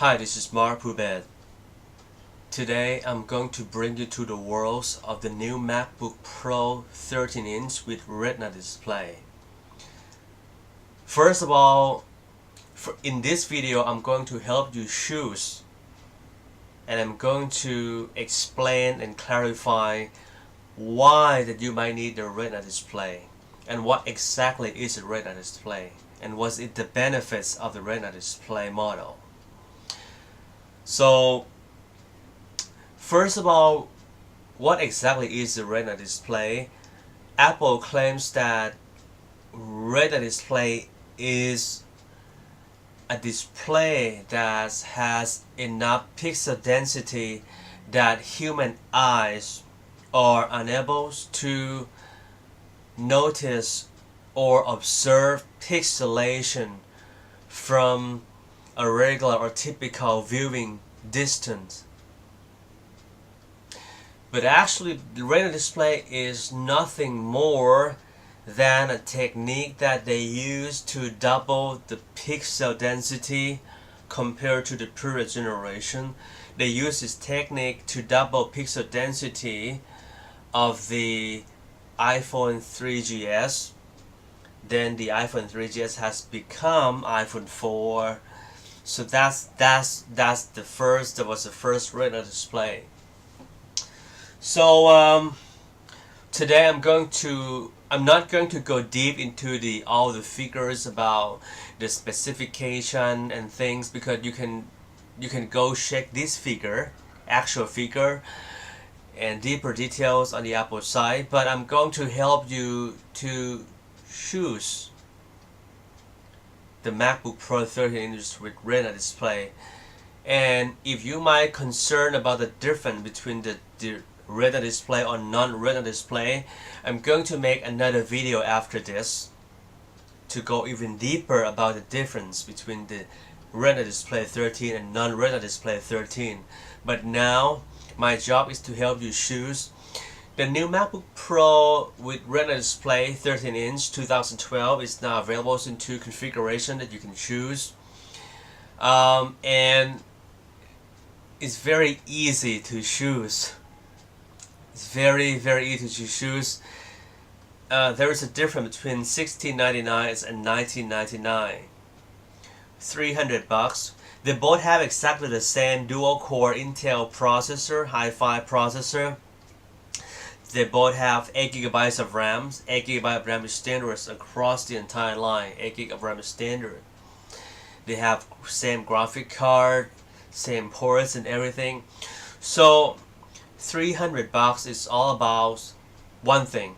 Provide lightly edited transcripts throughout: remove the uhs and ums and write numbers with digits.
Hi, this is Mark Pubed. Today I'm going to bring you to the worlds of the new MacBook Pro 13-inch with Retina display. First of all, in this video I'm going to help you choose, and I'm going to explain and clarify why that you might need the Retina display and what exactly is a Retina display and what's the benefits of the Retina display model. So first of all, what exactly is the Retina display? Apple claims that Retina display is a display that has enough pixel density that human eyes are unable to notice or observe pixelation from a regular or typical viewing distance. But actually, the Retina display is nothing more than a technique that they use to double the pixel density compared to the previous generation. They use this technique to double pixel density of the iPhone 3GS. Then the iPhone 3GS has become iPhone 4. So that was the first Retina display. So today I'm not going to go deep into all the figures about the specification and things, because you can go check this actual figure, and deeper details on the Apple site. But I'm going to help you to choose the MacBook Pro 13-inch with Retina display. And if you might concern about the difference between the Retina display or non-Retina display, I'm going to make another video after this to go even deeper about the difference between the Retina display 13 and non-Retina display 13. But now my job is to help you choose. The new MacBook Pro with Retina display 13-inch 2012 is now available in two configurations that you can choose, and it's very easy to choose. It's very easy to choose. There is a difference between $16.99 and $19.99. $300. They both have exactly the same dual-core Intel processor, Hi-Fi processor. They both have 8 GB of RAM. 8 GB of RAM is standard across the entire line. 8 GB of RAM is standard. They have same graphic card, same ports and everything. So $300 is all about one thing,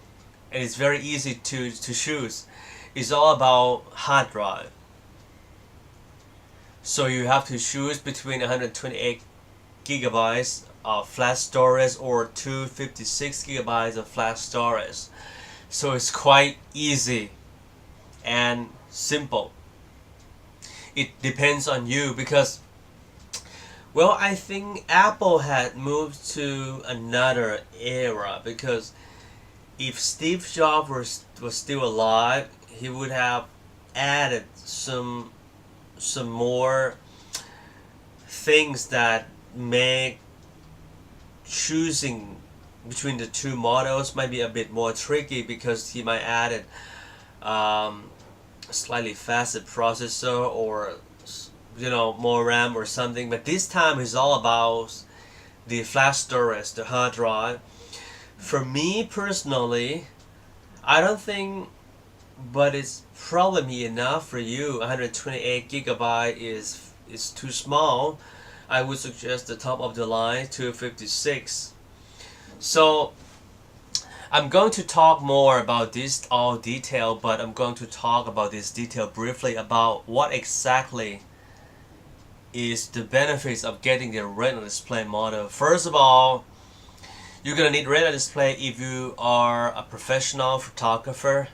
and it's very easy to choose. It's all about hard drive. So you have to choose between 128 gigabytes of flash storage or 256 gigabytes of flash storage. So it's quite easy and simple. It depends on you, because, well, I think Apple had moved to another era, because if Steve Jobs was still alive, he would have added some more things that make choosing between the two models might be a bit more tricky, because he might added a slightly faster processor, or more RAM or something. But this time it's all about the flash storage, the hard drive. For me personally, I don't think, but it's probably enough for you. 128 gigabyte is too small. I would suggest the top of the line 256. So I'm going to talk more about this all detail, but I'm going to talk about this detail briefly about what exactly is the benefits of getting the Retina display model. First of all, you're gonna need Retina display if you are a professional photographer.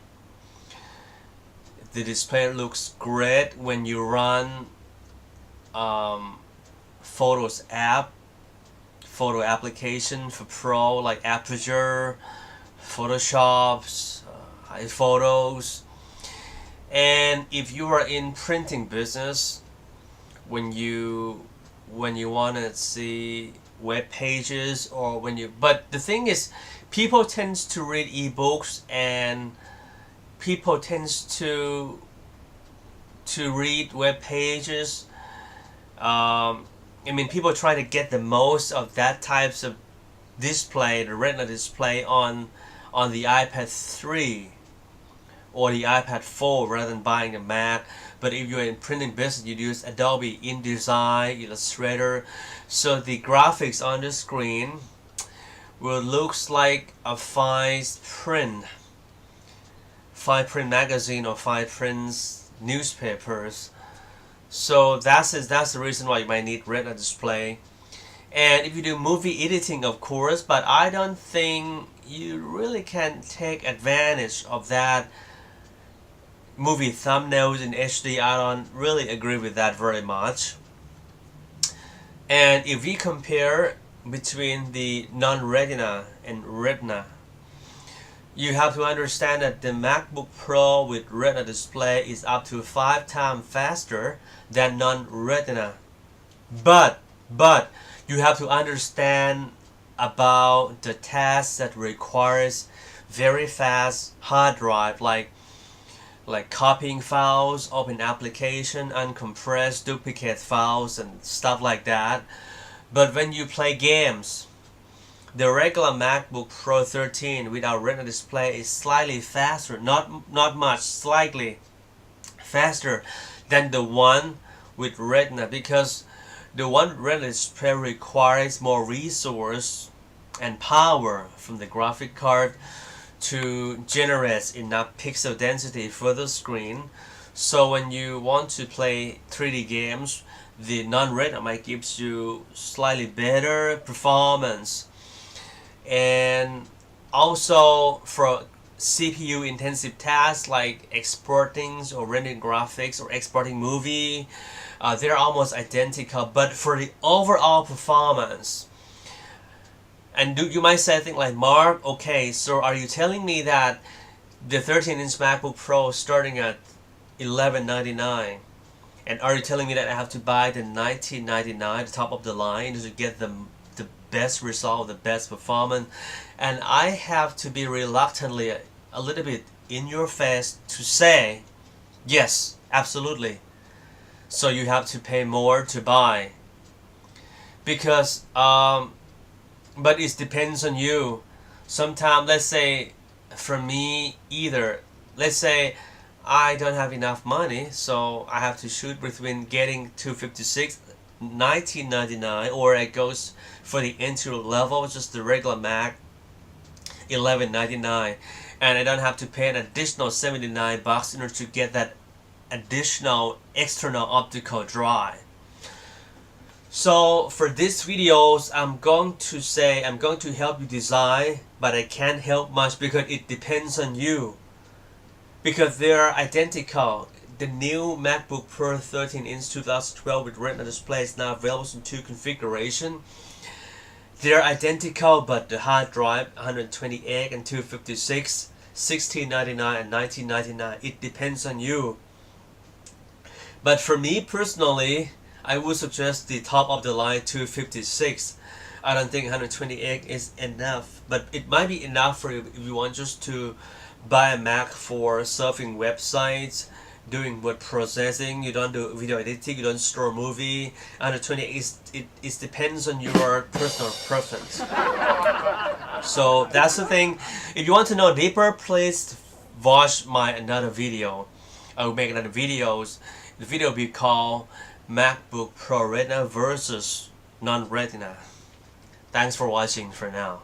The display looks great when you run Photos app, photo application for pro, like Aperture, Photoshop, iPhotos. And if you are in printing business, when you when you want to see web pages, or when you, but the thing is, people tends to read ebooks, and people tends to read web pages. I mean, people try to get the most of that types of display, the Retina display on the iPad 3 or the iPad 4 rather than buying a Mac. But if you're in printing business, you use Adobe InDesign, Illustrator, so the graphics on the screen will looks like a fine print magazine or fine print newspapers. So that's the reason why you might need Retina display. And if you do movie editing, of course, but I don't think you really can take advantage of that movie thumbnails in HD. I don't really agree with that very much. And if we compare between the non-Retina and Retina, you have to understand that the MacBook Pro with Retina display is up to 5 times faster than non-Retina. But you have to understand about the tasks that requires very fast hard drive, like copying files, open application, uncompressed, duplicate files, and stuff like that. But when you play games, the regular MacBook Pro 13 without Retina display is slightly faster, not much, slightly faster than the one with Retina, because the one with Retina display requires more resource and power from the graphic card to generate enough pixel density for the screen. So when you want to play 3D games, the non-Retina might give you slightly better performance. And also for CPU intensive tasks like exporting or rendering graphics or exporting movie, they're almost identical. But for the overall performance, and you might say things like, Mark, okay, so are you telling me that the 13-inch MacBook Pro starting at $1199, and are you telling me that I have to buy the $1999, the top of the line, to get the best result, the best performance? And I have to be reluctantly a little bit in your face to say, yes, absolutely. So you have to pay more to buy, because but it depends on you. Sometimes, let's say for me, either let's say I don't have enough money, so I have to shoot between getting 256 $1999, or it goes for the entry level, just the regular Mac, $1199, and I don't have to pay an additional $79 in order to get that additional external optical drive. So for these videos, I'm going to help you design, but I can't help much because it depends on you, because they're identical. The new MacBook Pro 13-inch 2012 with Retina display is now available in 2 configurations. They're identical, but the hard drive 128 and 256, $1699 and $1999. It depends on you. But for me personally, I would suggest the top of the line 256. I don't think 128 is enough, but it might be enough for you if you want just to buy a Mac for surfing websites, doing word processing. You don't do video editing, you don't store movie. 128 it depends on your personal preference. So that's the thing. If you want to know deeper, please watch my another video. I will make another videos. The video will be called MacBook Pro Retina versus non-Retina. Thanks for watching for now.